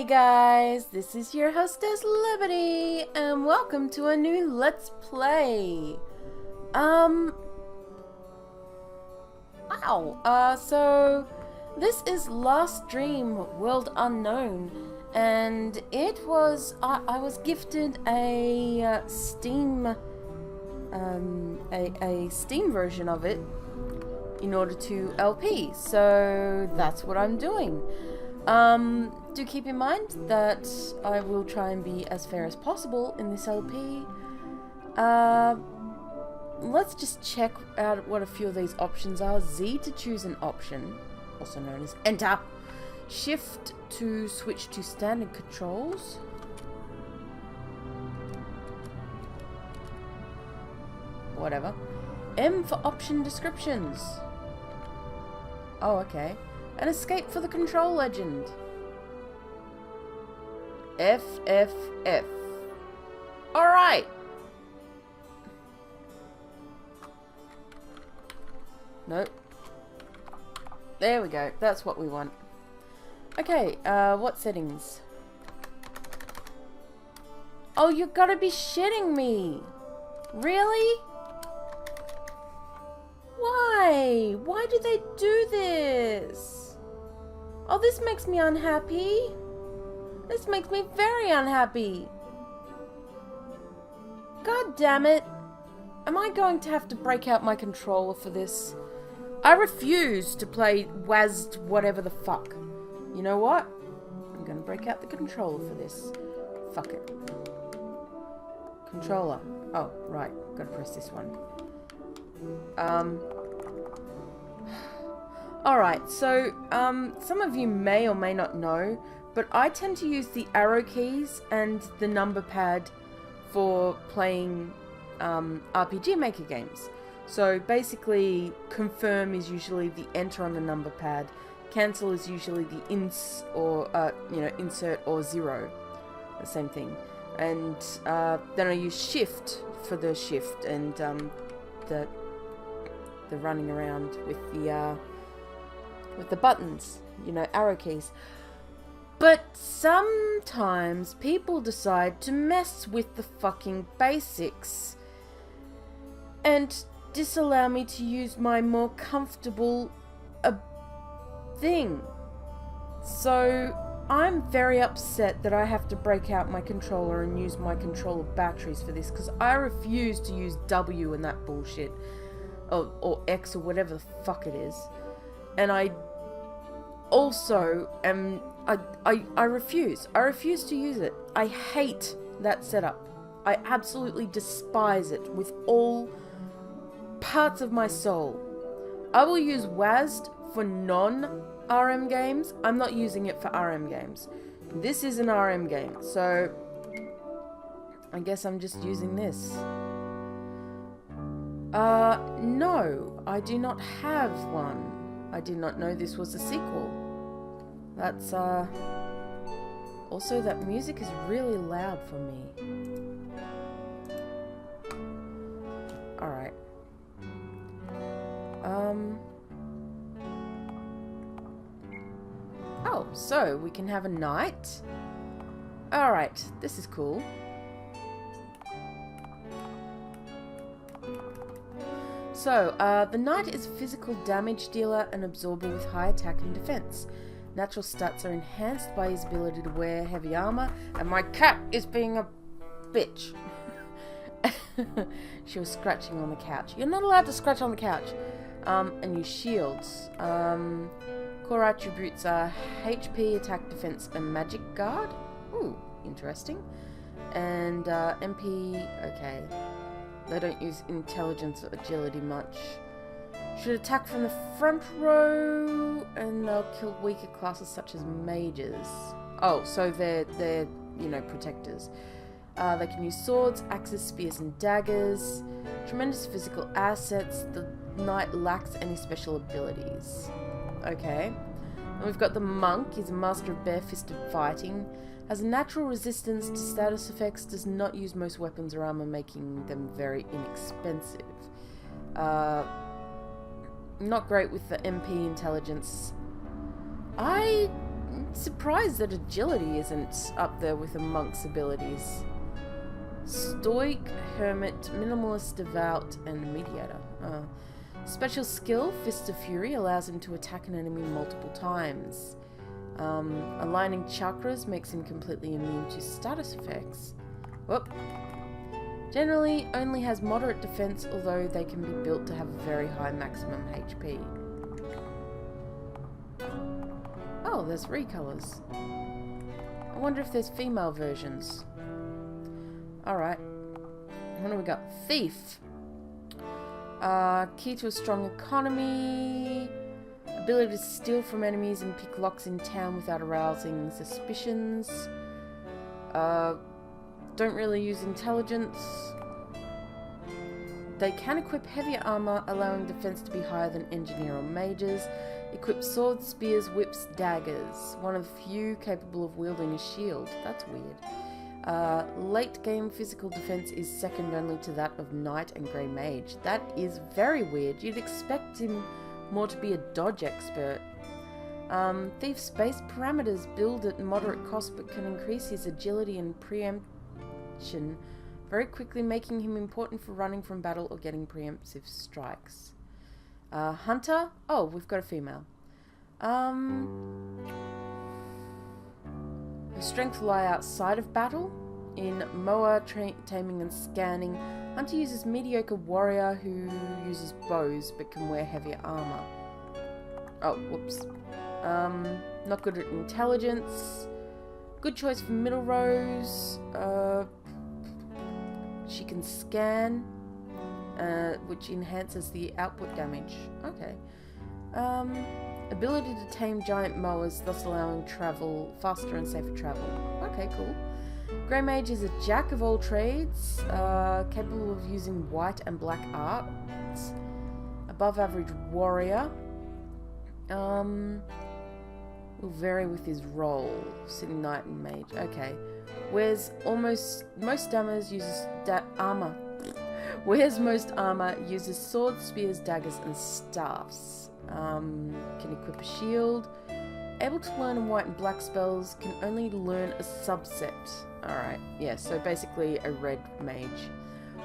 Hey guys, this is your hostess Liberty, and welcome to a new Let's Play. So this is Last Dream World Unknown, and it was, I was gifted a Steam, a Steam version of it in order to LP, so that's what I'm doing. Do keep in mind that I will try and be as fair as possible in this LP. Let's just check out what a few of these options are. Z to choose an option, also known as Enter. Shift to switch to standard controls. Whatever. M for option descriptions. Oh, okay. And escape for the control legend. F. Alright. Nope. There we go. That's what we want. Okay, what settings? Oh, you gotta be shitting me. Really? Why? Why do they do this? Oh, this makes me unhappy. This makes me very unhappy. God damn it. Am I going to have to break out my controller for this? I refuse to play WASD whatever the fuck. You know what? I'm gonna break out the controller for this. Fuck it. Controller. Oh, right. Gotta press this one. Alright, so, some of you may or may not know, but I tend to use the arrow keys and the number pad for playing RPG Maker games. So basically, confirm is usually the enter on the number pad, cancel is usually the insert or 0, the same thing. And then I use shift for the shift and the running around with the buttons, you know, arrow keys. But sometimes people decide to mess with the fucking basics and disallow me to use my more comfortable thing. So I'm very upset that I have to break out my controller and use my controller batteries for this, because I refuse to use W and that bullshit, or X or whatever the fuck it is. And I also am I refuse to use it. I hate that setup. I absolutely despise it with all parts of my soul. I will use WASD for non-RM games. I'm not using it for RM games. This is an RM game, so I guess I'm just using this. No, I do not have one. I did not know this was a sequel. That's, also that music is really loud for me. Alright. Oh, so we can have a night. Alright, this is cool. So, the knight is a physical damage dealer and absorber with high attack and defense. Natural stats are enhanced by his ability to wear heavy armor, and my cat is being a bitch. She was scratching on the couch. You're not allowed to scratch on the couch. And use shields. Core attributes are HP, attack, defense, and magic guard. Ooh, interesting. And MP, okay. They don't use intelligence or agility much. Should attack from the front row, and they'll kill weaker classes such as mages. Oh, so they're you know, protectors. They can use swords, axes, spears, and daggers. Tremendous physical assets. The knight lacks any special abilities. Okay. And we've got the monk. He's a master of bare-fisted fighting. Has a natural resistance to status effects, does not use most weapons or armor, making them very inexpensive. Not great with the MP intelligence. I I'm surprised that agility isn't up there with the monk's abilities. Stoic, hermit, minimalist, devout, and mediator. Special skill, Fist of Fury, allows him to attack an enemy multiple times. Aligning chakras makes him completely immune to status effects. Whoop. Generally, only has moderate defense, although they can be built to have a very high maximum HP. Oh, there's recolors. I wonder if there's female versions. Alright. What do we got? Thief. Key to a strong economy. Ability to steal from enemies and pick locks in town without arousing suspicions. Don't really use intelligence. They can equip heavier armor, allowing defense to be higher than engineer or mages. Equip swords, spears, whips, daggers. One of the few capable of wielding a shield. That's weird. Late game physical defense is second only to that of Knight and Grey Mage. That is very weird. You'd expect him more to be a dodge expert. Thief's base parameters build at moderate cost but can increase his agility and preemption very quickly, making him important for running from battle or getting preemptive strikes. Hunter? Oh, we've got a female. Her strength lie outside of battle. In Moa, taming and scanning, Hunter uses mediocre warrior who uses bows but can wear heavier armor. Oh, whoops. Not good at intelligence. Good choice for middle rows. She can scan, which enhances the output damage. Okay. Ability to tame giant mowers, thus allowing faster and safer travel. Okay, cool. Grey Mage is a jack of all trades, capable of using white and black arts. Above average warrior. Will vary with his role. Sitting Knight and Mage. Okay. Wears most armor uses armor. Wears most armor, uses swords, spears, daggers, and staffs. Can equip a shield. Able to learn in white and black spells, can only learn a subset. Alright, yeah, so basically a red mage.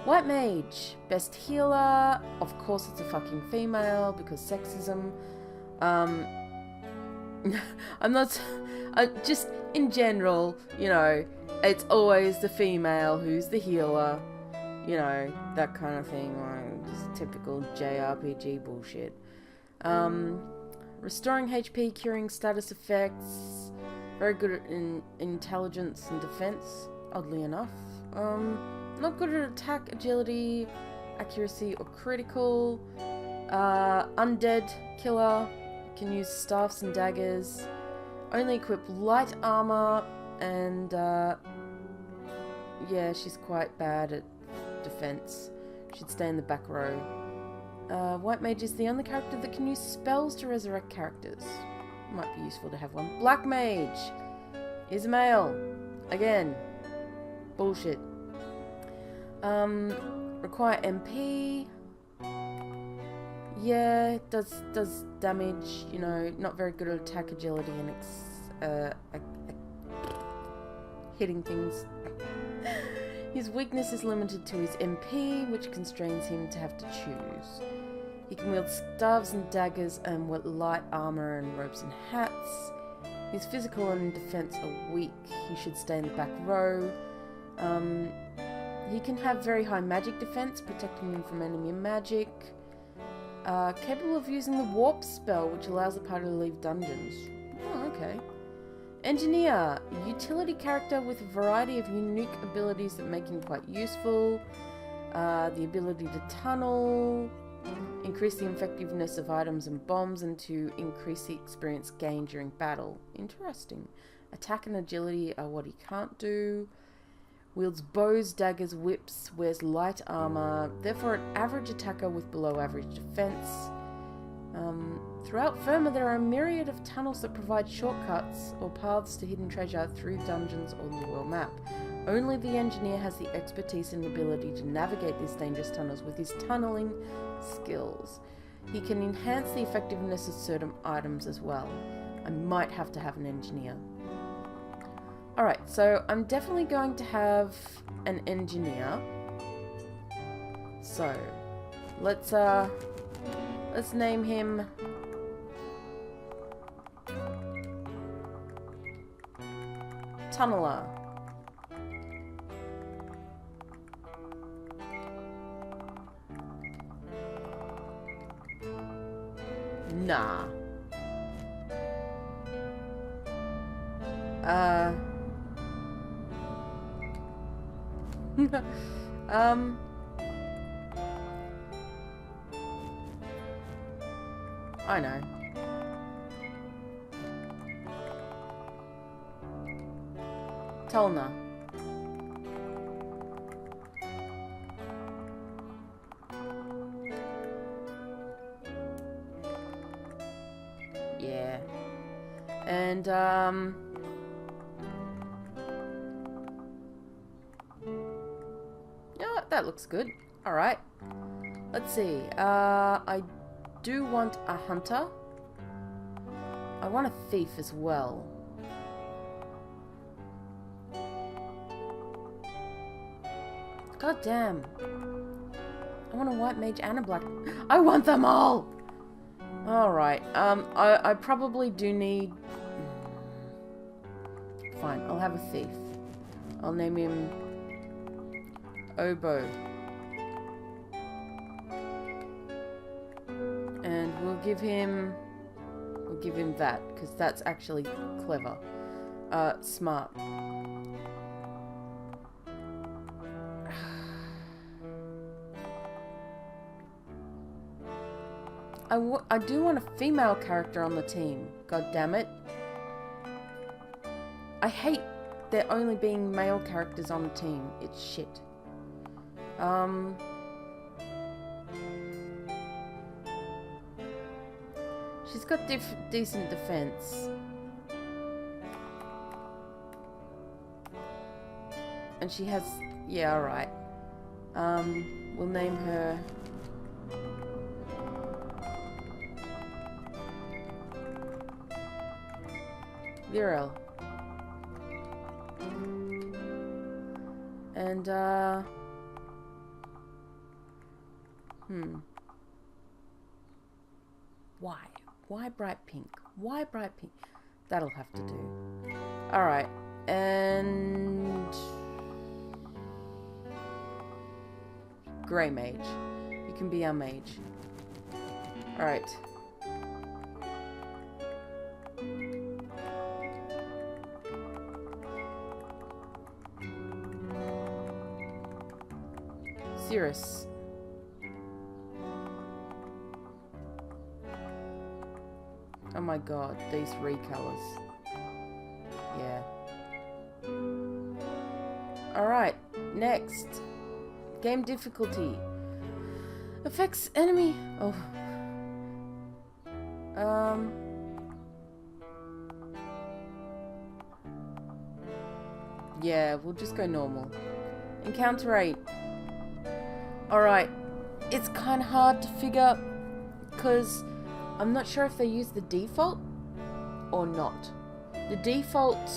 White mage, best healer. Of course it's a fucking female, because sexism. I'm not... just in general, you know, it's always the female who's the healer. You know, that kind of thing. Like, just typical JRPG bullshit. Restoring HP, curing status effects. Very good at intelligence and defense, oddly enough. Not good at attack, agility, accuracy, or critical. Undead killer. Can use staffs and daggers. Only equip light armor, and yeah, she's quite bad at defense. Should stay in the back row. White Mage is the only character that can use spells to resurrect characters. Might be useful to have one. Black Mage is a male. Again, bullshit. Require MP. Yeah, does damage. You know, not very good at attack, agility, and hitting things. His weakness is limited to his MP, which constrains him to have to choose. He can wield staves and daggers and wear light armor and robes and hats. His physical and defense are weak. He should stay in the back row. He can have very high magic defense, protecting him from enemy magic. Capable of using the warp spell, which allows the party to leave dungeons. Oh, okay. Engineer, utility character with a variety of unique abilities that make him quite useful. The ability to tunnel, increase the effectiveness of items and bombs, and to increase the experience gained during battle. Interesting. Attack and agility are what he can't do. Wields bows, daggers, whips, wears light armor, therefore an average attacker with below average defense. Throughout Firma there are a myriad of tunnels that provide shortcuts or paths to hidden treasure through dungeons or the world map. Only the engineer has the expertise and ability to navigate these dangerous tunnels with his tunneling skills. He can enhance the effectiveness of certain items as well. I might have to have an engineer. Alright, so I'm definitely going to have an engineer. So, let's name him Tunneler. Nah. I know. Tolna. Yeah. And, yeah, that looks good. Alright. Let's see. I do want a hunter. I want a thief as well. God damn. I want a white mage and a black... I want them all! Alright, I probably do need... Fine, I'll have a thief. I'll name him... Oboe. And we'll give him that, because that's actually clever. Smart. I do want a female character on the team. God damn it. I hate there only being male characters on the team. It's shit. She's got decent defense. And she has... Yeah, alright. We'll name her... Viral. And, Why? Why bright pink? Why bright pink? That'll have to do. Alright. And... Grey mage. You can be our mage. Alright. Cirrus. Oh my god, these recolors. Yeah. Alright, next. Game difficulty. Affects enemy... Oh. Yeah, we'll just go normal. Encounter rate. Alright, it's kind of hard to figure because I'm not sure if they use the default or not. The default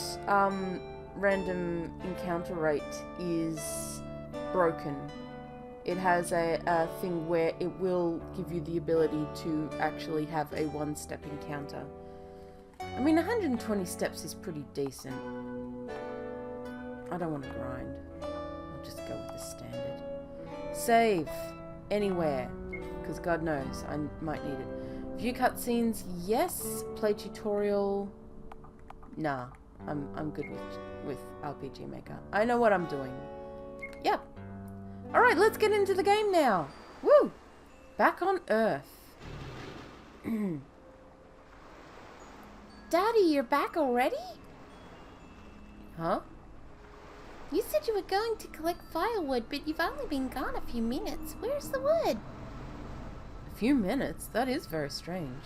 random encounter rate is broken. It has a thing where it will give you the ability to actually have a one-step encounter. I mean, 120 steps is pretty decent. I don't want to grind. I'll just go with the standard. Save anywhere, because God knows I might need it. View cutscenes, yes. Play tutorial, nah. I'm good with RPG Maker. I know what I'm doing. Yep. All right, let's get into the game now. Woo! Back on Earth. Daddy, you're back already? Huh? You said you were going to collect firewood, but you've only been gone a few minutes. Where's the wood? A few minutes? That is very strange.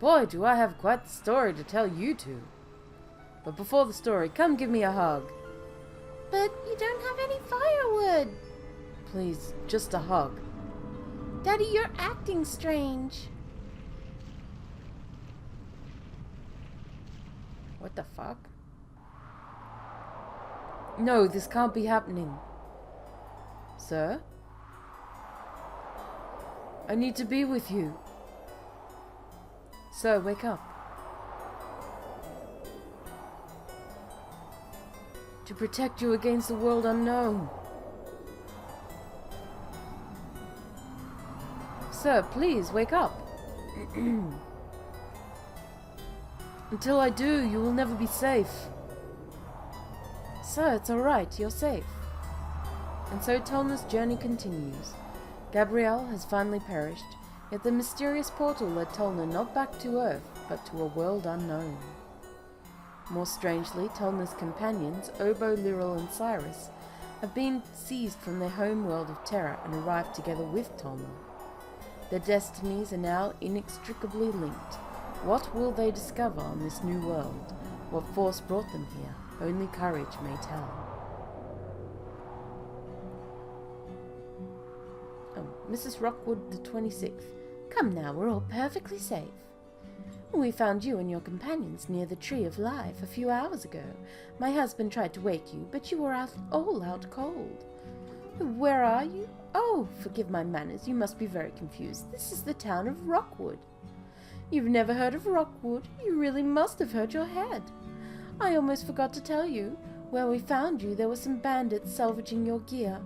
Boy, do I have quite the story to tell you two. But before the story, come give me a hug. But you don't have any firewood. Please, just a hug. Daddy, you're acting strange. What the fuck? No, this can't be happening. Sir? I need to be with you. Sir, wake up. To protect you against the world unknown. Sir, please, wake up. Until I do, you will never be safe. Sir, it's alright, you're safe. And so Tolna's journey continues. Gabrielle has finally perished, yet the mysterious portal led Tolna not back to Earth, but to a world unknown. More strangely, Tolna's companions, Obo, Lyral, and Cyrus, have been seized from their home world of Terra and arrived together with Tolna. Their destinies are now inextricably linked. What will they discover on this new world? What force brought them here? Only courage may tell. Oh, Mrs. Rockwood the 26th. Come now, we're all perfectly safe. We found you and your companions near the Tree of Life a few hours ago. My husband tried to wake you, but you were all out cold. Where are you? Oh, forgive my manners, you must be very confused. This is the town of Rockwood. You've never heard of Rockwood? You really must have hurt your head. I almost forgot to tell you. Where we found you, there were some bandits salvaging your gear.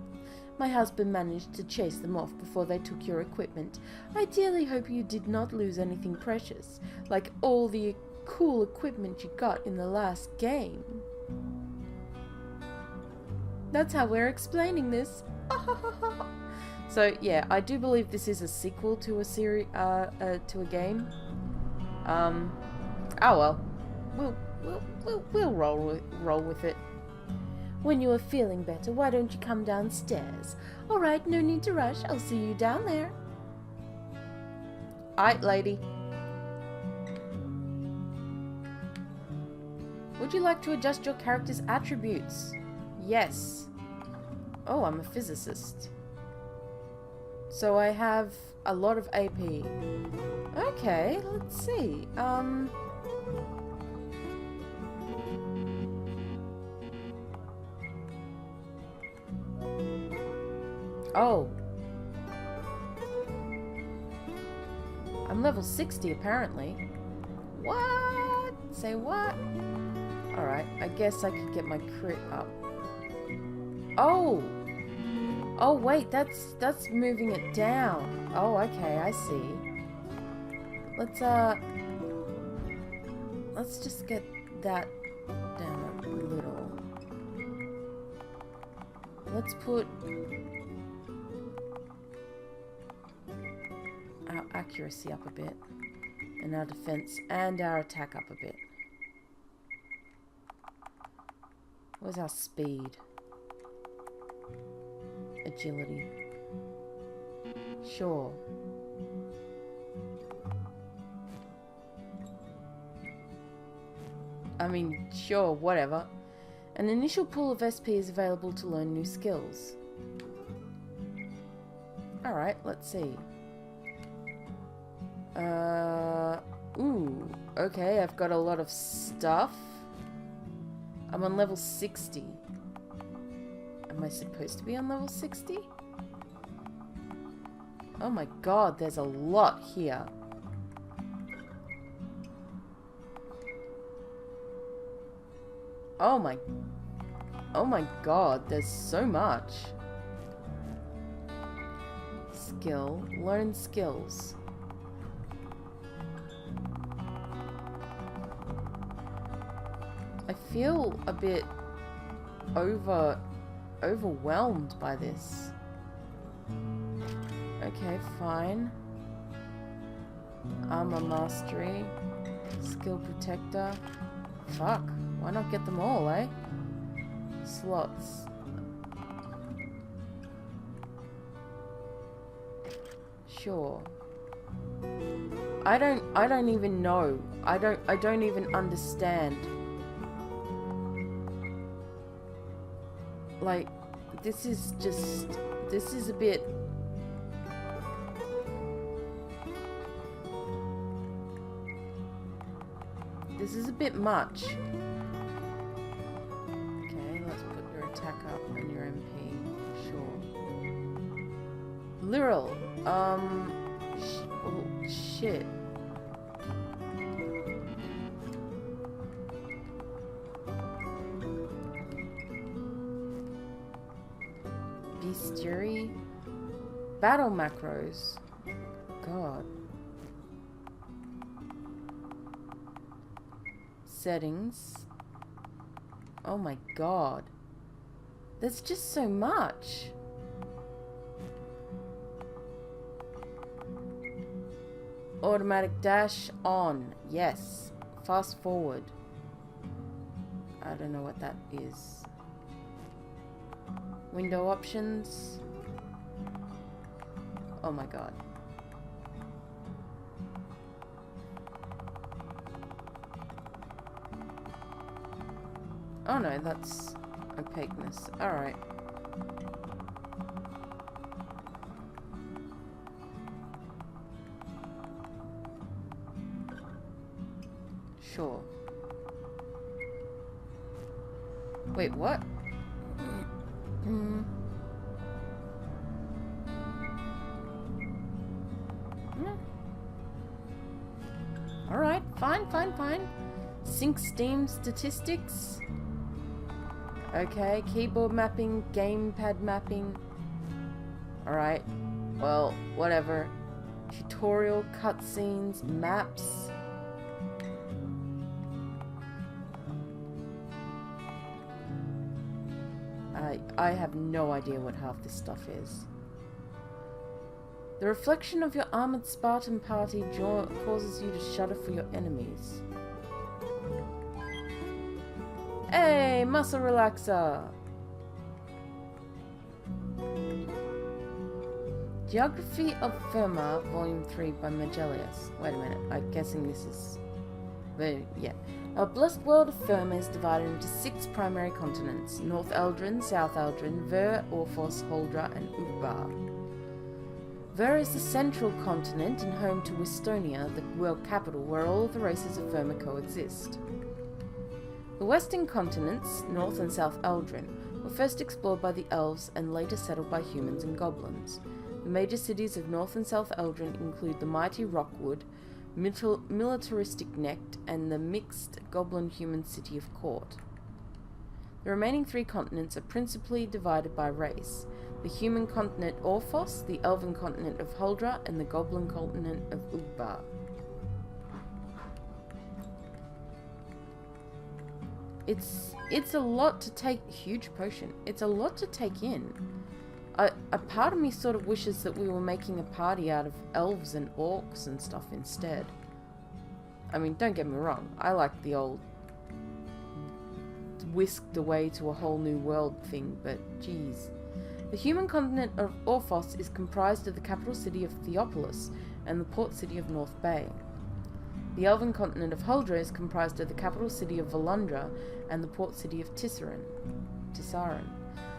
My husband managed to chase them off before they took your equipment. I dearly hope you did not lose anything precious, like all the cool equipment you got in the last game. That's how we're explaining this. So yeah, I do believe this is a sequel to a series, to a game. Oh well, we'll roll with it. When you are feeling better, why don't you come downstairs? All right, no need to rush. I'll see you down there. Aight, lady. Would you like to adjust your character's attributes? Yes. Oh, I'm a physicist. So I have a lot of AP. Okay, let's see. Oh. I'm level 60 apparently. What? Say what? Alright, I guess I could get my crit up. Oh! Oh wait, that's moving it down. Oh, okay, I see. Let's just get that down a little. Let's put our accuracy up a bit, and our defense and our attack up a bit. Where's our speed? Agility. Sure. I mean, sure, whatever. An initial pool of SP is available to learn new skills. Alright, let's see. Ooh, okay, I've got a lot of stuff. I'm on level 60. Am I supposed to be on level 60? Oh my god, there's a lot here. Oh my god, there's so much. Skill, learn skills. I feel a bit overwhelmed by this. Okay, fine. Armor mastery, skill protector. Fuck, why not get them all, eh? Slots. Sure. I don't even know. I don't even understand. Like, this is a bit... This is a bit much. Okay, let's put your attack up and your MP. Sure. Literal. Oh, shit. Bestiary. Battle macros. God. Settings. Oh my god. There's just so much. Automatic dash on. Yes. Fast forward. I don't know what that is. Window options. Oh my god. Oh no, that's opaqueness. Alright. Sure. Wait, what? Alright, fine. Sync Steam statistics. Okay, keyboard mapping, gamepad mapping. Alright, well, whatever. Tutorial, cutscenes, maps. I have no idea what half this stuff is. The reflection of your armored Spartan party causes you to shudder for your enemies. Hey, muscle relaxer! Geography of Firma, Volume 3 by Magelius. Wait a minute, I'm guessing this is... yeah. Our blessed world of Firma is divided into 6 primary continents: North Eldrin, South Eldrin, Ver, Orphos, Holdra, and Ugbar. Ver is the central continent and home to Westonia, the world capital where all of the races of Firma coexist. The western continents, North and South Eldrin, were first explored by the elves and later settled by humans and goblins. The major cities of North and South Eldrin include the mighty Rockwood, militaristic Necht, and the mixed goblin-human city of Court. The remaining 3 continents are principally divided by race: the human continent Orphos, the elven continent of Huldra, and the goblin continent of Ugbar. It's a lot to take. Huge potion. It's a lot to take in. A part of me sort of wishes that we were making a party out of elves and orcs and stuff instead. I mean, don't get me wrong, I like the old whisked away to a whole new world thing, but geez. The human continent of Orphos is comprised of the capital city of Theopolis and the port city of North Bay. The elven continent of Huldra is comprised of the capital city of Volundra and the port city of Tissaran.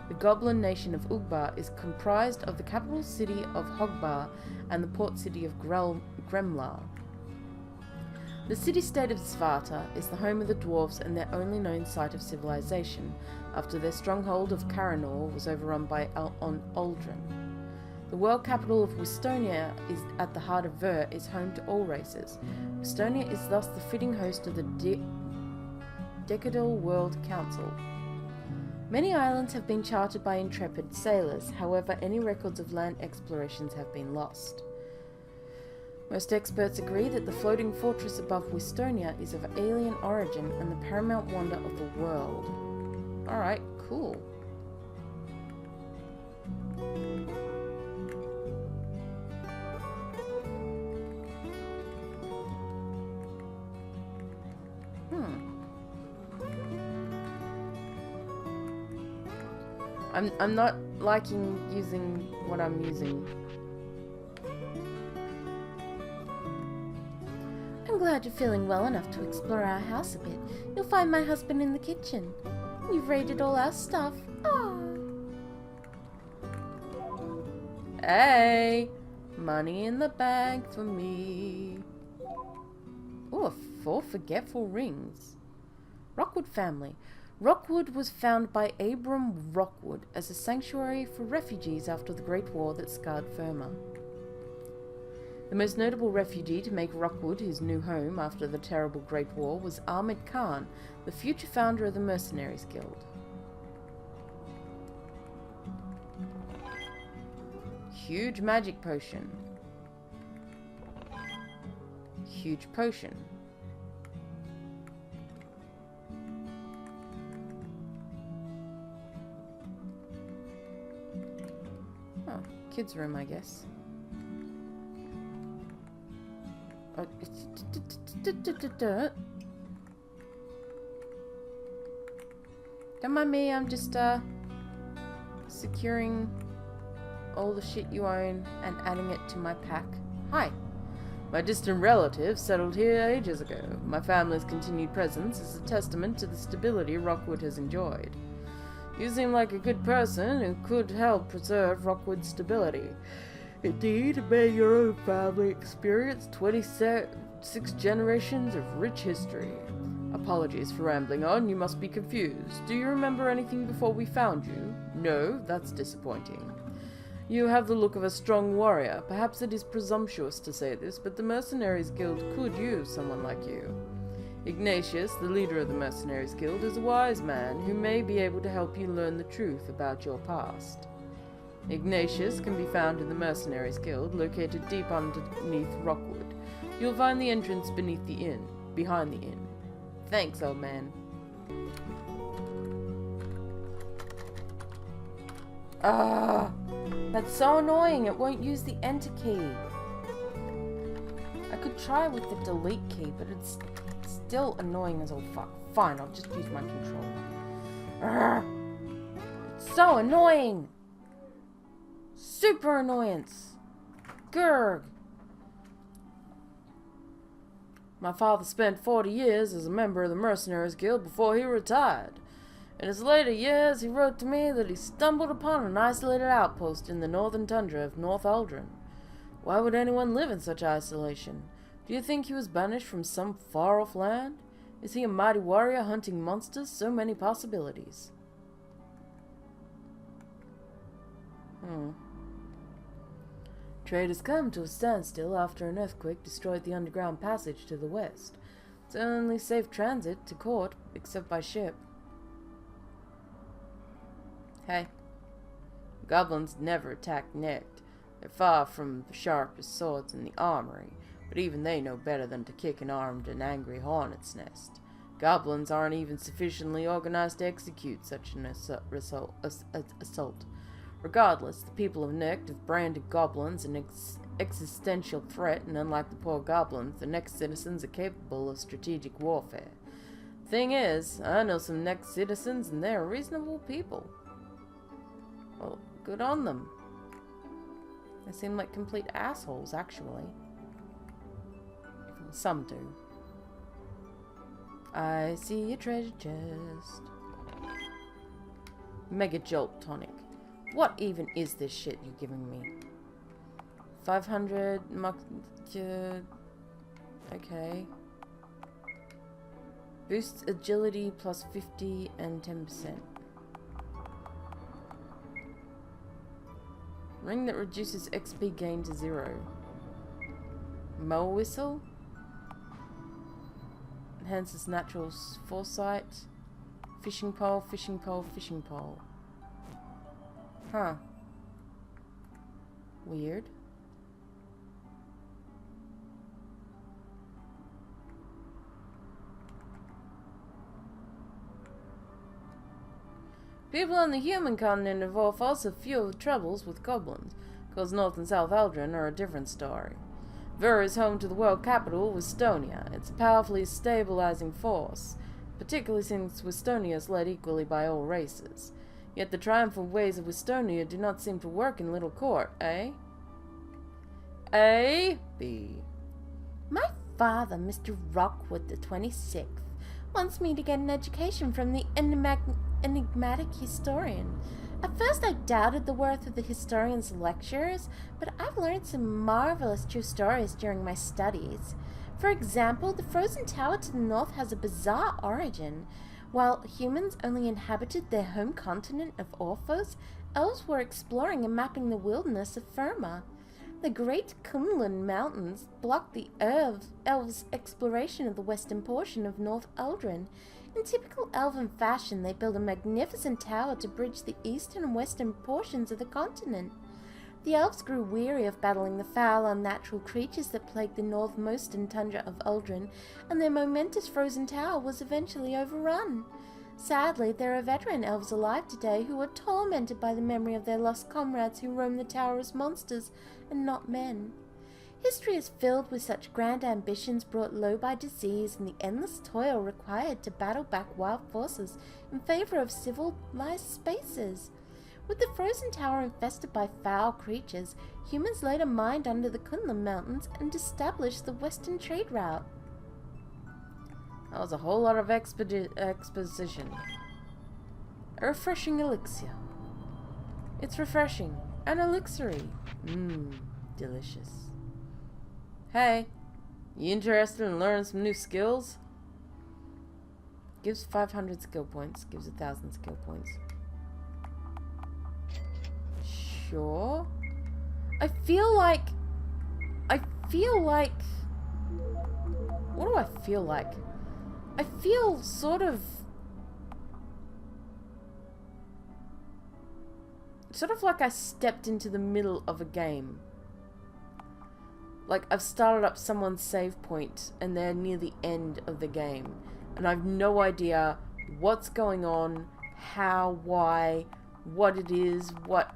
The goblin nation of Ugbar is comprised of the capital city of Hogbar and the port city of Gremlar. The city-state of Svarta is the home of the dwarves and their only known site of civilization, after their stronghold of Karanor was overrun by Aldrin. The world capital of Westonia is at the heart of Ver, is home to all races. Westonia is thus the fitting host of the Decadal World Council. Many islands have been charted by intrepid sailors, however any records of land explorations have been lost. Most experts agree that the floating fortress above Westonia is of alien origin and the paramount wonder of the world. Alright, cool. I'm not liking using what I'm using. I'm glad you're feeling well enough to explore our house a bit. You'll find my husband in the kitchen. You've raided all our stuff. Aww. Hey! Money in the bag for me. Ooh, a 4 forgetful rings. Rockwood family. Rockwood was founded by Abram Rockwood as a sanctuary for refugees after the Great War that scarred Ferma. The most notable refugee to make Rockwood his new home after the terrible Great War was Ahmed Khan, the future founder of the Mercenaries Guild. Huge magic potion. Huge potion. Oh, kids' room, I guess. Oh, don't mind me, I'm just securing all the shit you own and adding it to my pack. Hi. My distant relative settled here ages ago. My family's continued presence is a testament to the stability Rockwood has enjoyed. You seem like a good person who could help preserve Rockwood's stability. Indeed, may your own family experience 26 generations of rich history. Apologies for rambling on, you must be confused. Do you remember anything before we found you? No, that's disappointing. You have the look of a strong warrior. Perhaps it is presumptuous to say this, but the Mercenaries Guild could use someone like you. Ignatius, the leader of the Mercenaries Guild, is a wise man who may be able to help you learn the truth about your past. Ignatius can be found in the Mercenaries Guild, located deep underneath Rockwood. You'll find the entrance beneath the inn, behind the inn. Thanks, old man. Ah, that's so annoying. It won't use the enter key. I could try with the delete key, but it's still annoying as all fuck. Fine, I'll just use my controller. It's so annoying. Super annoyance. Grr. My father spent 40 years as a member of the Mercenaries Guild before he retired. In his later years, he wrote to me that he stumbled upon an isolated outpost in the northern tundra of North Aldrin. Why would anyone live in such isolation? Do you think he was banished from some far-off land? Is he a mighty warrior hunting monsters? So many possibilities. Trade has come to a standstill after an earthquake destroyed the underground passage to the west. It's only safe transit to court, except by ship. Hey. Goblins never attack Necht. They're far from the sharpest swords in the armory, but even they know better than to kick an armed and angry hornet's nest. Goblins aren't even sufficiently organized to execute such an assault. Regardless, the people of Necht have branded goblins an existential threat, and unlike the poor goblins, the Necht citizens are capable of strategic warfare. Thing is, I know some Necht citizens, and they're reasonable people. Well, good on them. They seem like complete assholes, actually. Some do. I see a treasure chest. Mega Jolt Tonic. What even is this shit you're giving me? 500 okay. Boosts agility plus 50 and 10%. Ring that reduces XP gain to 0. Mow whistle. Enhances natural foresight. Fishing pole, fishing pole, fishing pole. Huh. Weird. People on the human continent of Orphos have fewer troubles with goblins, because North and South Aldrin are a different story. Ver is home to the world capital, Westonia. It's a powerfully stabilizing force, particularly since Westonia is led equally by all races. Yet the triumphal ways of Westonia do not seem to work in Little Court, eh? A. B. My father, Mr. Rockwood the 26th, wants me to get an education from the enigmatic historian. At first I doubted the worth of the historian's lectures, but I've learned some marvelous true stories during my studies. For example, the frozen tower to the north has a bizarre origin. While humans only inhabited their home continent of Orphos, elves were exploring and mapping the wilderness of Firma. The Great Kunlun Mountains blocked the elves' exploration of the western portion of North Eldrin. In typical elven fashion, they built a magnificent tower to bridge the eastern and western portions of the continent. The elves grew weary of battling the foul, unnatural creatures that plagued the northmost tundra of Eldrin, and their momentous frozen tower was eventually overrun. Sadly, there are veteran elves alive today who are tormented by the memory of their lost comrades who roam the tower as monsters and not men. History is filled with such grand ambitions brought low by disease and the endless toil required to battle back wild forces in favor of civilized spaces. With the frozen tower infested by foul creatures, humans later mined under the Kunlun Mountains and established the western trade route. That was a whole lot of exposition. A refreshing elixir. It's refreshing and elixiry. Delicious. Hey, you interested in learning some new skills? Gives 500 skill points. Gives 1,000 skill points. Sure. I feel like... What do I feel like? I feel sort of like I stepped into the middle of a game. Like I've started up someone's save point and they're near the end of the game. And I've no idea what's going on, how, why, what it is, what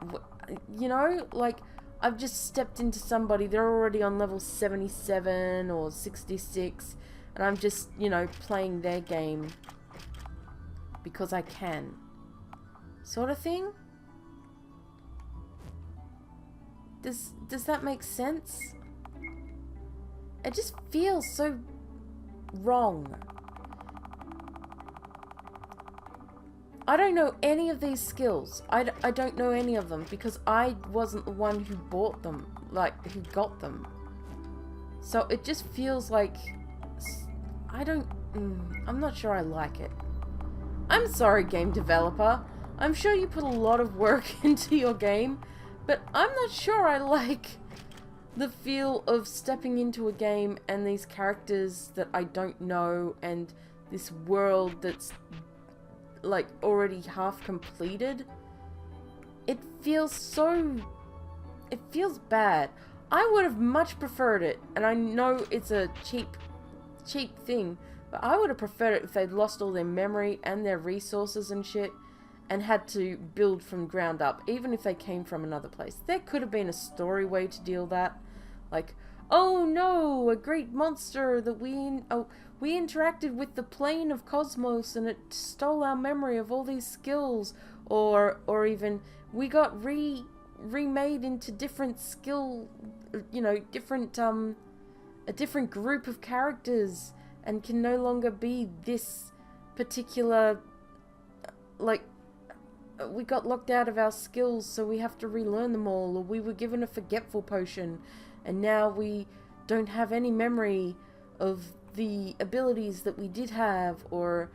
you know, like I've just stepped into somebody, they're already on level 77 or 66, and I'm just, you know, playing their game because I can. Sort of thing? Does that make sense? It just feels so wrong. I don't know any of these skills. I don't know any of them because I wasn't the one who bought them, like, who got them. So it just feels like... I'm not sure I like it. I'm sorry, game developer. I'm sure you put a lot of work into your game, but I'm not sure I like the feel of stepping into a game and these characters that I don't know and this world that's like already half completed. It feels bad. I would have much preferred it, and I know it's a cheap thing, but I would have preferred it if they'd lost all their memory and their resources and shit and had to build from ground up, even if they came from another place. There could have been a story way to deal that, like, oh no, a great monster that we interacted with the plane of cosmos and it stole our memory of all these skills, or even we got remade into different skill, you know, a different group of characters and can no longer be this particular, like, we got locked out of our skills so we have to relearn them all, or we were given a forgetful potion and now we don't have any memory of the abilities that we did have, or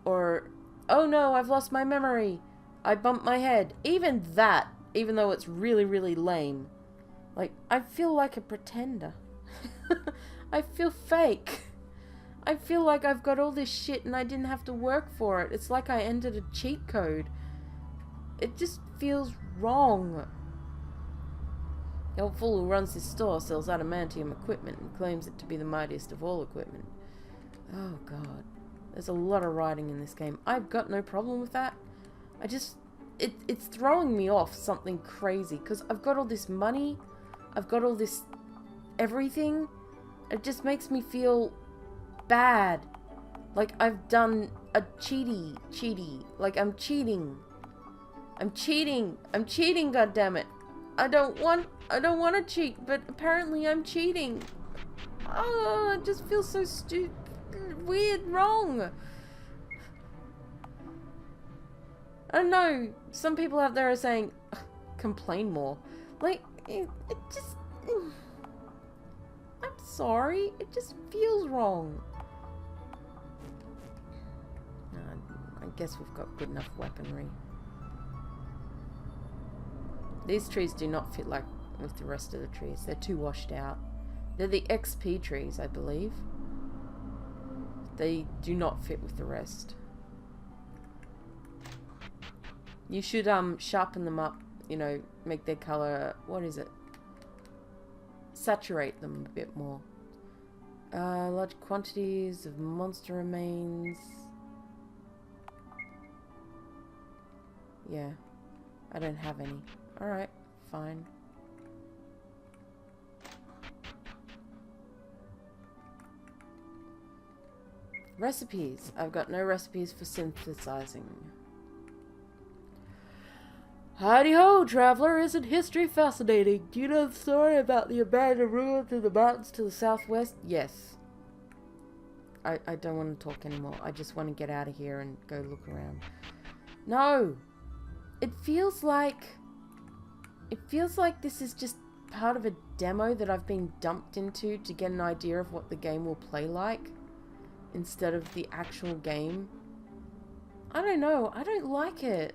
oh no, I've lost my memory, I bumped my head. Even that, even though it's really, really lame, like, I feel like a pretender. I feel fake. I feel like I've got all this shit and I didn't have to work for it. It's like I entered a cheat code. It just feels wrong. The old fool who runs this store sells adamantium equipment and claims it to be the mightiest of all equipment. Oh god. There's a lot of writing in this game. I've got no problem with that. It's throwing me off something crazy because I've got all this money. I've got all this everything. It just makes me feel bad. Like I've done a cheaty. Like I'm cheating. I'm cheating, goddammit. I don't want to cheat, but apparently I'm cheating. Oh, it just feels so stupid, weird, wrong. I don't know. Some people out there are saying, complain more. Like, it just... I'm sorry. It just feels wrong. I guess we've got good enough weaponry. These trees do not fit like with the rest of the trees. They're too washed out. They're the XP trees, I believe. They do not fit with the rest. You should sharpen them up, you know, make their color, what is it? Saturate them a bit more. Large quantities of monster remains. Yeah, I don't have any. Alright, fine. Recipes. I've got no recipes for synthesizing. Howdy ho, traveler! Isn't history fascinating? Do you know the story about the abandoned ruins in the mountains to the southwest? Yes. I don't want to talk anymore. I just want to get out of here and go look around. No! It feels like this is just part of a demo that I've been dumped into to get an idea of what the game will play like, instead of the actual game. I don't know. I don't like it.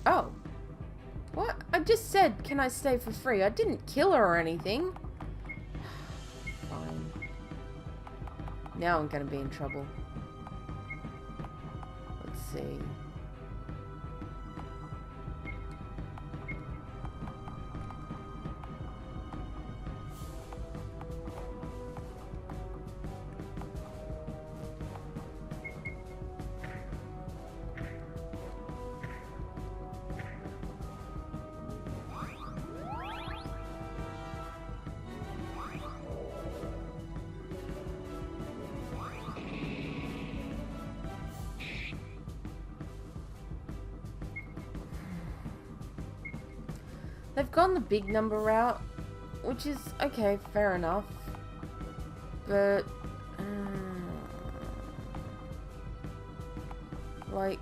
Oh. What? I just said, can I stay for free? I didn't kill her or anything. Fine. Now I'm gonna be in trouble. Let's see. They've gone the big number route, which is okay, fair enough. But like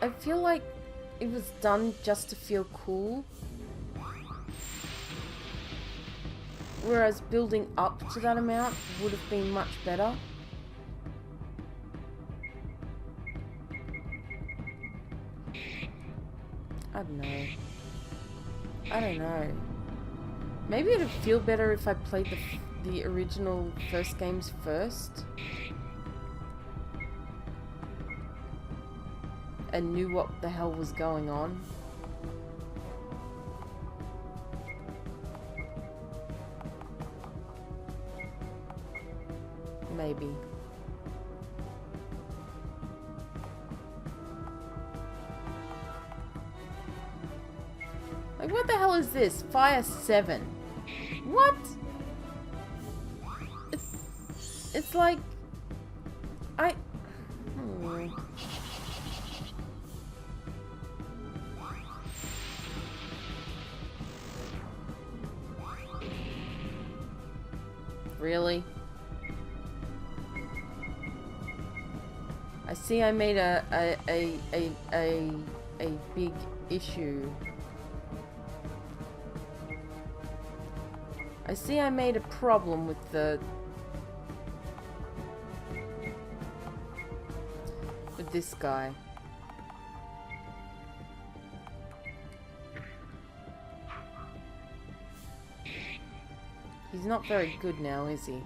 I feel like it was done just to feel cool. Whereas building up to that amount would have been much better. I don't know. I don't know. Maybe it'd feel better if I played the original first games first. And knew what the hell was going on. Maybe. Like, what the hell is this? Fire 7. What? It's like... Really? I see I made a big issue. I see I made a problem with this guy. He's not very good now, is he?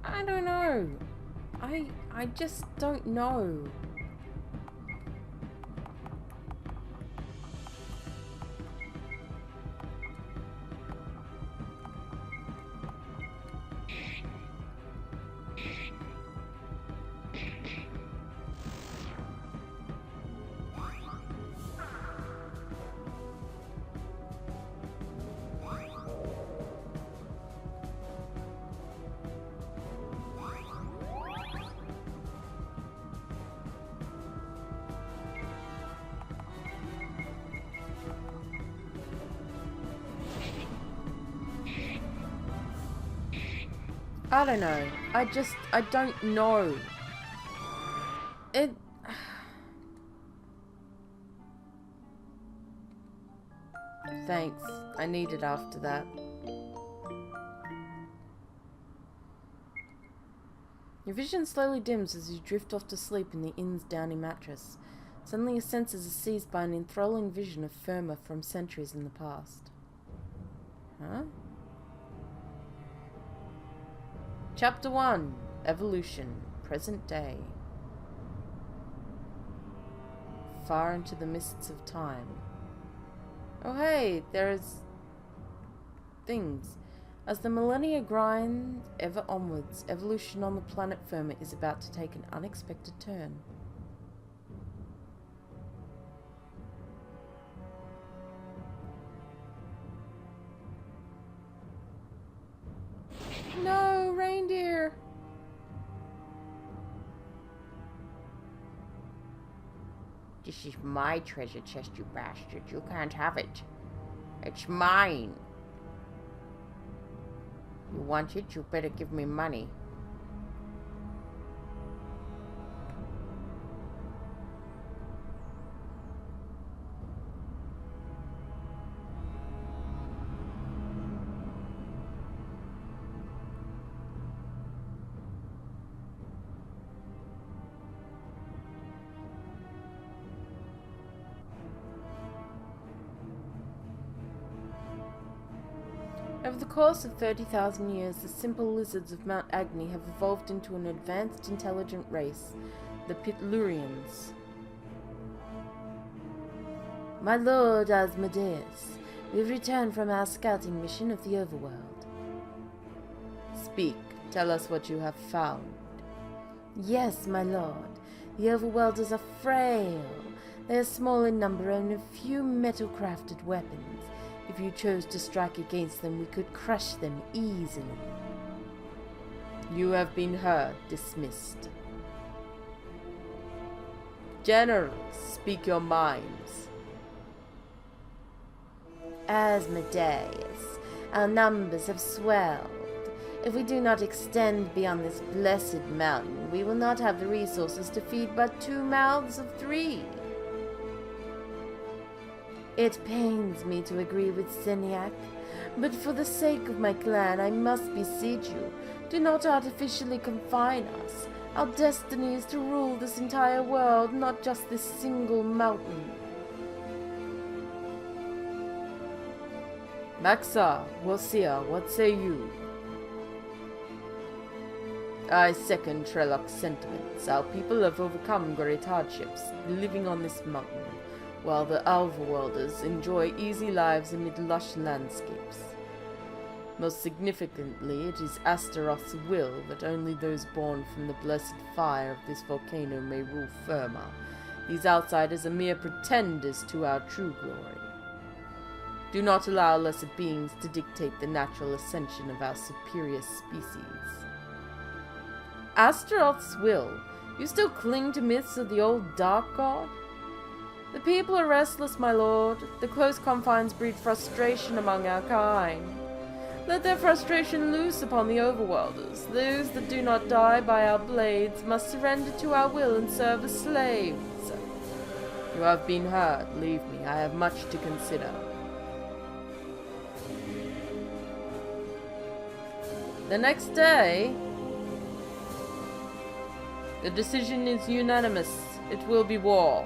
I don't know. I just don't know. I don't know. I don't know. It... Thanks. I need it after that. Your vision slowly dims as you drift off to sleep in the inn's downy mattress. Suddenly your senses are seized by an enthralling vision of Firma from centuries in the past. Huh? Chapter 1. Evolution. Present day. Far into the mists of time. Oh hey, there's... things. As the millennia grind ever onwards, evolution on the planet Firma is about to take an unexpected turn. No, reindeer! This is my treasure chest, you bastard. You can't have it. It's mine. You want it? You better give me money. Over the course of 30,000 years, the simple lizards of Mount Agni have evolved into an advanced, intelligent race, the Pitlurians. My lord Asmodeus, we have returned from our scouting mission of the overworld. Speak, tell us what you have found. Yes, my lord, the overworlders are frail. They are small in number and a few metal-crafted weapons. If you chose to strike against them, we could crush them easily. You have been heard. Dismissed. Generals, speak your minds. Asmodeus, our numbers have swelled. If we do not extend beyond this blessed mountain, we will not have the resources to feed but 2 mouths of 3. It pains me to agree with Seniac, but for the sake of my clan, I must beseech you, do not artificially confine us. Our destiny is to rule this entire world, not just this single mountain. Maxa, Wosia, what say you? I second Trellock's sentiments. Our people have overcome great hardships, living on this mountain, while the Overworlders enjoy easy lives amid lush landscapes. Most significantly, it is Astaroth's will that only those born from the blessed fire of this volcano may rule Firma. These outsiders are mere pretenders to our true glory. Do not allow lesser beings to dictate the natural ascension of our superior species. Astaroth's will? You still cling to myths of the old Dark God? The people are restless, my lord. The close confines breed frustration among our kind. Let their frustration loose upon the overworlders. Those that do not die by our blades must surrender to our will and serve as slaves. You have been heard. Leave me. I have much to consider. The next day, the decision is unanimous. It will be war.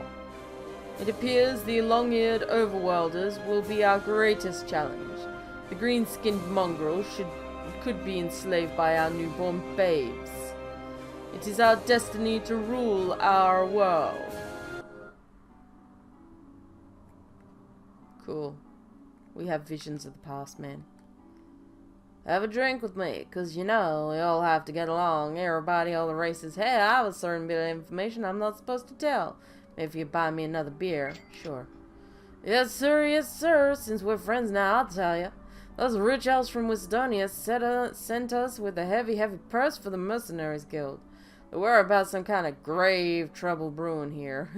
It appears the long-eared overworlders will be our greatest challenge. The green-skinned mongrels could be enslaved by our newborn babes. It is our destiny to rule our world. Cool. We have visions of the past, man. Have a drink with me, 'cause you know, we all have to get along. Everybody, all the races. Hey, I have a certain bit of information I'm not supposed to tell. If you buy me another beer, sure. Yes, sir, since we're friends now, I'll tell you. Those rich elves from Wisdonia sent us with a heavy purse for the Mercenaries Guild. They were about some kind of grave trouble brewing here.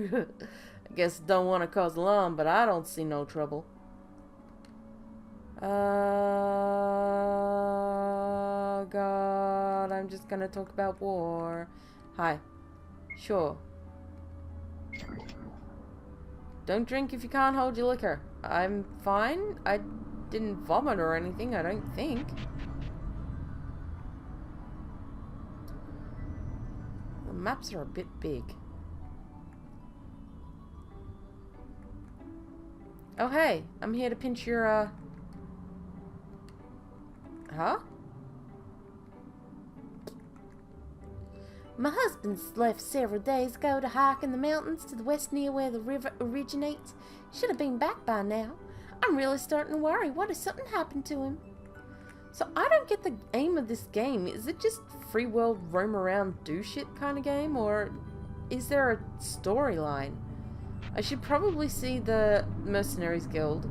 I guess don't want to cause alarm, but I don't see no trouble. God, I'm just gonna talk about war. Hi. Sure. Don't drink if you can't hold your liquor. I'm fine. I didn't vomit or anything, I don't think. The maps are a bit big. Oh hey, I'm here to pinch your, Huh? My husband's left several days ago to hike in the mountains to the west near where the river originates. Should have been back by now. I'm really starting to worry. What if something happened to him? So I don't get the aim of this game. Is it just free world roam around do shit kind of game, or is there a storyline? I should probably see the Mercenaries Guild,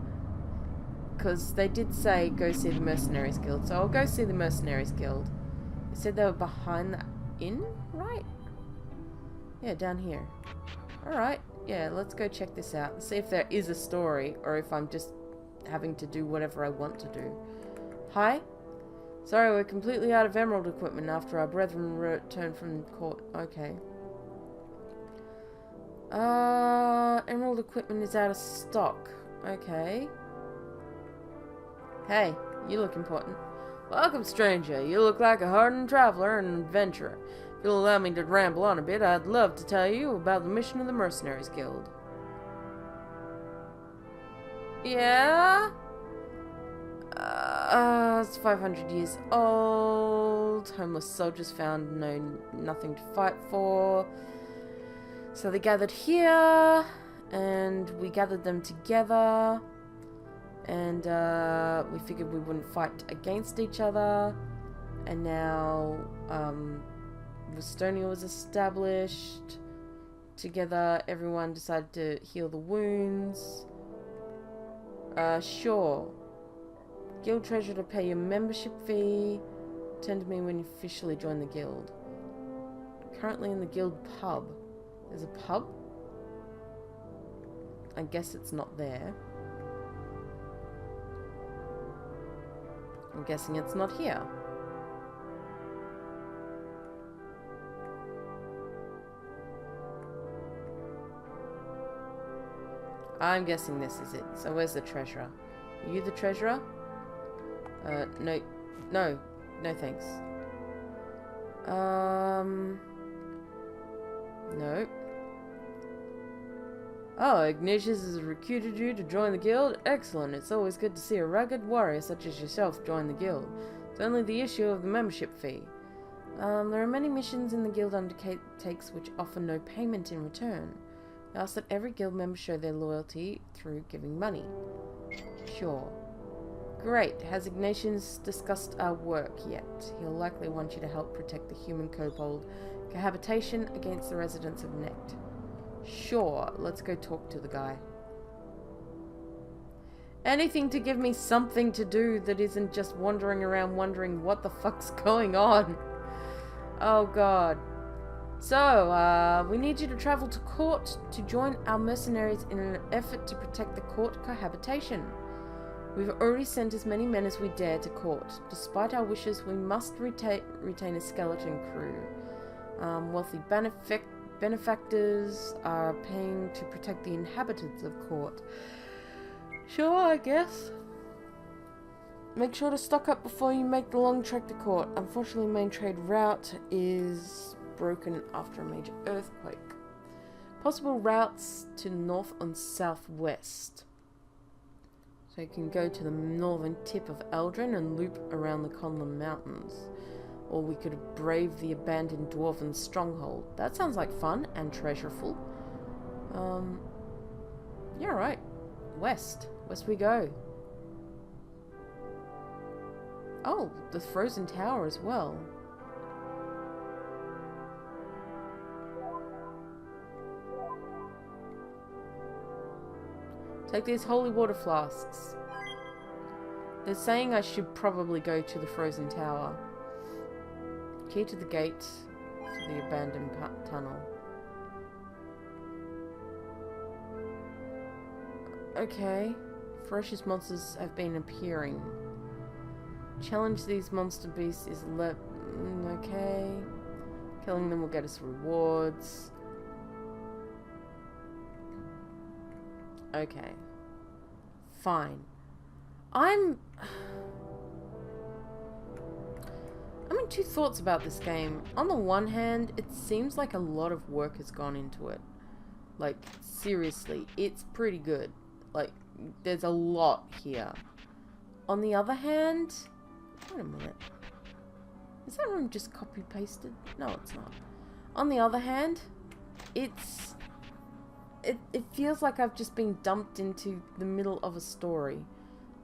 because they did say go see the Mercenaries Guild, so I'll go see the Mercenaries Guild. They said they were behind the inn, right? Yeah, down here. Alright, yeah, let's go check this out and see if there is a story, or if I'm just having to do whatever I want to do. Hi? Sorry, we're completely out of emerald equipment after our brethren returned from court. Okay. Emerald equipment is out of stock. Okay. Hey, you look important. Welcome, stranger. You look like a hardened traveler and an adventurer. If you'll allow me to ramble on a bit, I'd love to tell you about the mission of the Mercenaries Guild. Yeah? It's 500 years old. Homeless soldiers found nothing to fight for. So they gathered here, and we gathered them together, and we figured we wouldn't fight against each other, and now Westonia was established. Together, everyone decided to heal the wounds. Sure. Guild treasurer to pay your membership fee. Turn to me when you officially join the guild. Currently in the guild pub. There's a pub? I guess it's not there. I'm guessing it's not here. I'm guessing this is it. So where's the treasurer? Are you the treasurer? No thanks. No. Oh, Ignatius has recruited you to join the guild? Excellent. It's always good to see a rugged warrior such as yourself join the guild. It's only the issue of the membership fee. There are many missions in the guild undertakes which offer no payment in return. I ask that every guild member show their loyalty through giving money. Sure. Great. Has Ignatius discussed our work yet? He'll likely want you to help protect the human kobold cohabitation against the residents of Nect. Sure. Let's go talk to the guy. Anything to give me something to do that isn't just wandering around wondering what the fuck's going on. Oh god. So, we need you to travel to court to join our mercenaries in an effort to protect the court cohabitation. We've already sent as many men as we dare to court. Despite our wishes, we must retain a skeleton crew. Wealthy benefactors are paying to protect the inhabitants of court. Sure, I guess. Make sure to stock up before you make the long trek to court. Unfortunately, main trade route is broken after a major earthquake. Possible routes to north and southwest. So you can go to the northern tip of Eldrin and loop around the Conlon Mountains. Or we could brave the abandoned dwarven stronghold. That sounds like fun and treasureful. Yeah, right. West. West we go. Oh, the Frozen Tower as well. Take these holy water flasks. They're saying I should probably go to the Frozen Tower. Key to the gate to the abandoned tunnel. Okay. Ferocious monsters have been appearing. Challenge these monster beasts is Okay. Killing them will get us rewards. Okay. Fine. I'm in two thoughts about this game. On the one hand, it seems like a lot of work has gone into it. Like, seriously, it's pretty good. Like, there's a lot here. On the other hand... Wait a minute. Is that room just copy-pasted? No, it's not. On the other hand, it feels like I've just been dumped into the middle of a story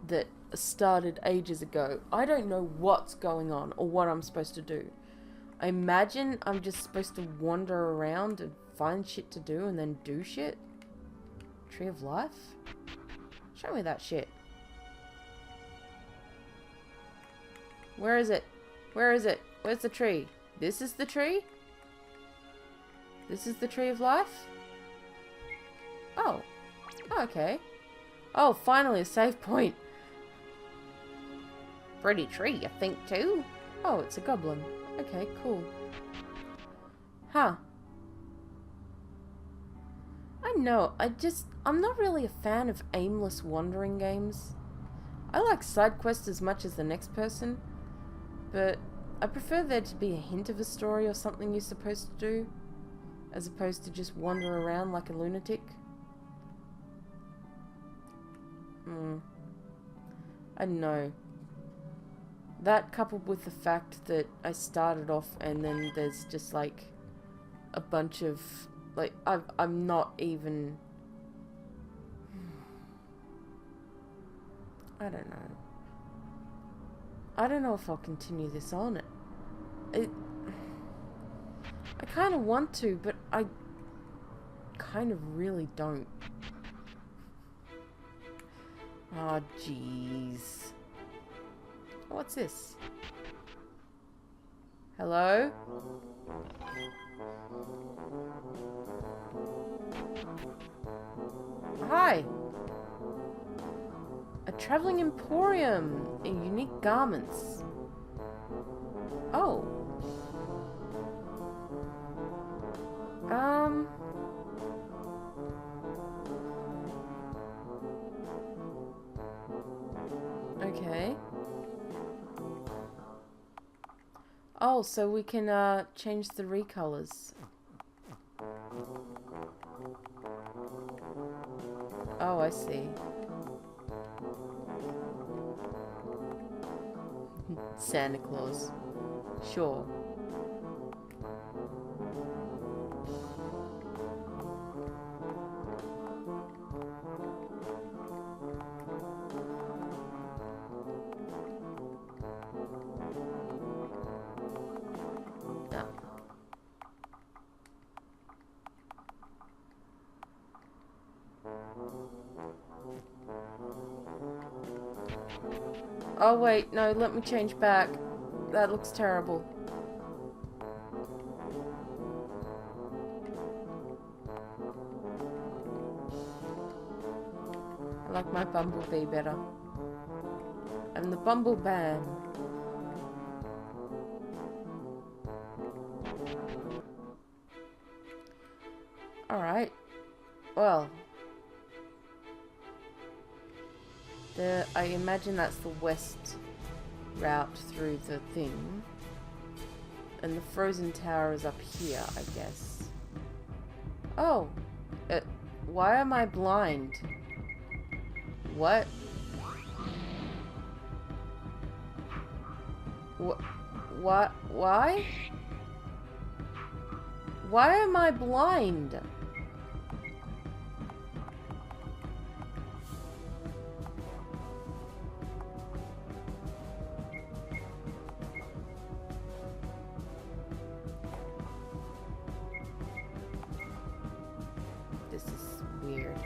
that started ages ago. I don't know what's going on or what I'm supposed to do. I imagine I'm just supposed to wander around and find shit to do and then do shit. Tree of Life? Show me that shit. Where is it? Where is it? Where's the tree? This is the tree? This is the Tree of Life? Oh. Okay. Oh, finally a save point. Pretty tree, you think, too? Oh, it's a goblin. Okay, cool. Huh. I know, I'm not really a fan of aimless wandering games. I like side quests as much as the next person, but I prefer there to be a hint of a story or something you're supposed to do, as opposed to just wander around like a lunatic. I don't know. That coupled with the fact that I started off and then there's just like a bunch of like I'm not even I don't know. I don't know if I'll continue this on. I kind of want to, but I kind of really don't. Oh, jeez. What's this? Hello? Hi! A traveling emporium in unique garments. Oh. Okay. Oh, so we can change the recolors. Oh, I see. Santa Claus. Sure. Oh wait, no, let me change back. That looks terrible. I like my bumblebee better. I'm the Bumbleban. Alright. Well. I imagine that's the west route through the thing. And the frozen tower is up here, I guess. Oh! Why am I blind? What? What? Why? Why am I blind? This is weird.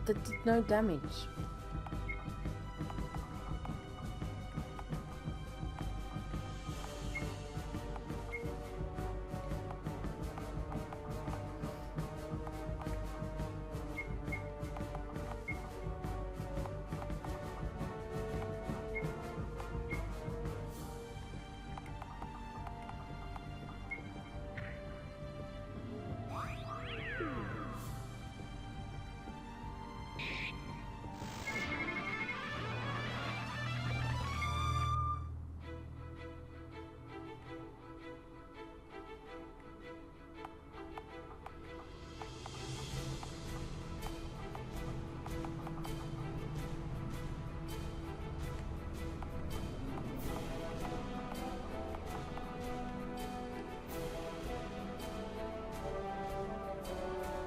that did no damage.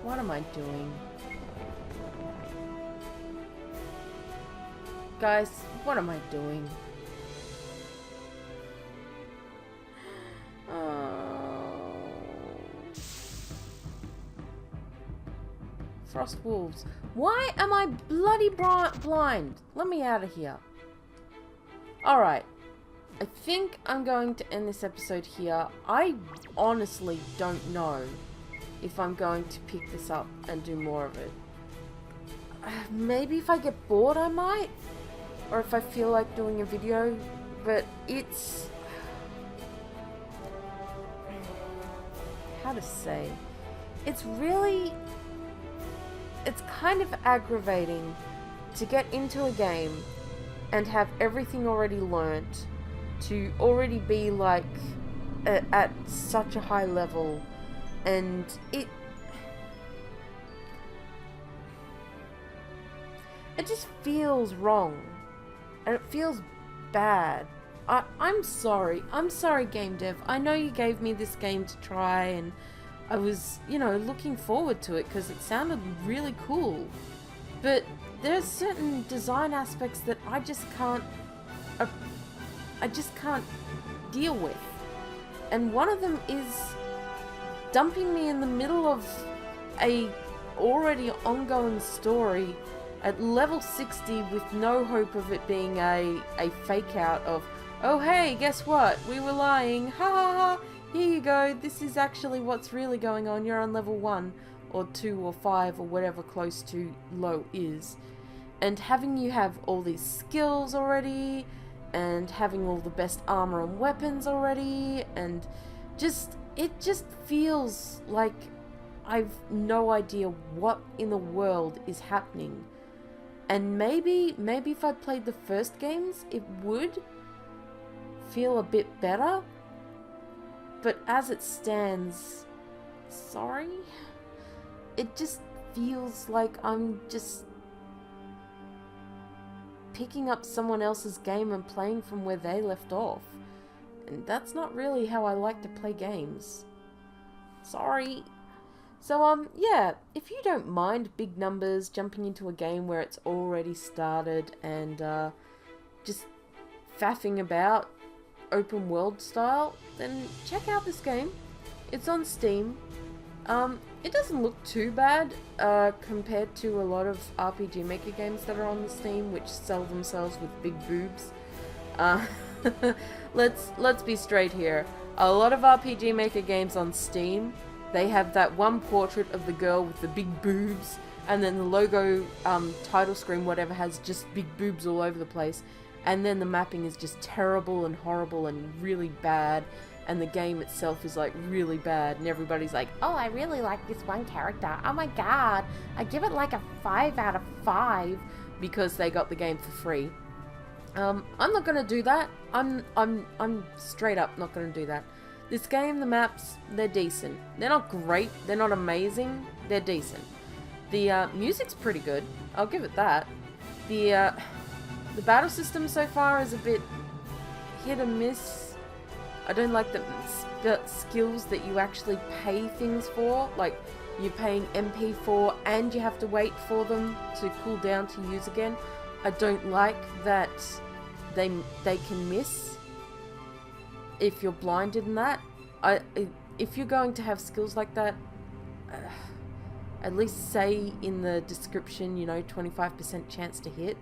What am I doing? Guys, what am I doing? Oh. Frost wolves. Why am I bloody blind? Let me out of here. Alright. I think I'm going to end this episode here. I honestly don't know if I'm going to pick this up and do more of it. Maybe if I get bored I might, or if I feel like doing a video, but it's... how to say? It's really... it's kind of aggravating to get into a game and have everything already learnt, to already be like at such a high level, and it just feels wrong, and it feels bad. I'm sorry game dev. I know you gave me this game to try, and I was, you know, looking forward to it because it sounded really cool, but there's certain design aspects that I just can't deal with, and one of them is dumping me in the middle of a already ongoing story at level 60 with no hope of it being a fake out of, oh hey, guess what, we were lying, ha ha ha, here you go, this is actually what's really going on, you're on level 1 or 2 or 5 or whatever close to low is, and having you have all these skills already, and having all the best armor and weapons already, and it just feels like I've no idea what in the world is happening. And maybe if I played the first games, it would feel a bit better. But as it stands, sorry, it just feels like I'm just picking up someone else's game and playing from where they left off. And that's not really how I like to play games. Sorry. So, yeah, if you don't mind big numbers, jumping into a game where it's already started and, just faffing about open world style, then check out this game. It's on Steam. It doesn't look too bad, compared to a lot of RPG Maker games that are on the Steam, which sell themselves with big boobs. Let's be straight here. A lot of RPG Maker games on Steam, they have that one portrait of the girl with the big boobs, and then the logo, title screen, whatever, has just big boobs all over the place, and then the mapping is just terrible and horrible and really bad, and the game itself is like really bad, and everybody's like, oh, I really like this one character, oh my god, I give it like a 5 out of 5, because they got the game for free. I'm not gonna do that. I'm straight up not gonna do that. This game, the maps, they're decent. They're not great, they're not amazing, they're decent. The music's pretty good, I'll give it that. The battle system so far is a bit hit or miss. I don't like the skills that you actually pay things for, like you're paying MP for and you have to wait for them to cool down to use again. I don't like that they can miss if you're blinded in that. If you're going to have skills like that, at least say in the description, 25% chance to hit.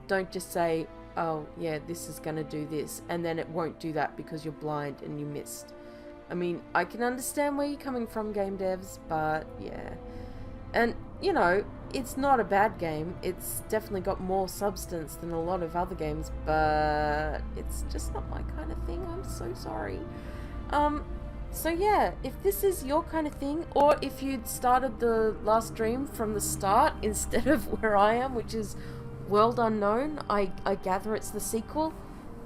Don't just say, oh yeah, this is gonna do this, and then it won't do that because you're blind and you missed. I mean, I can understand where you're coming from, game devs, but yeah. And, it's not a bad game. It's definitely got more substance than a lot of other games, but it's just not my kind of thing. I'm so sorry. So yeah, if this is your kind of thing, or if you'd started the last stream from the start instead of where I am, which is World Unknown, I gather it's the sequel,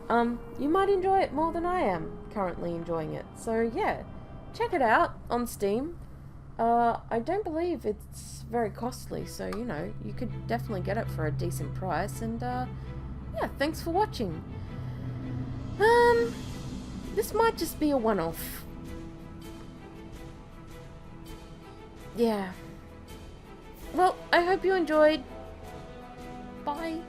you might enjoy it more than I am currently enjoying it. So yeah, check it out on Steam. I don't believe it's very costly, so you could definitely get it for a decent price. And yeah, thanks for watching. This might just be a one-off. Yeah. Well, I hope you enjoyed. Bye.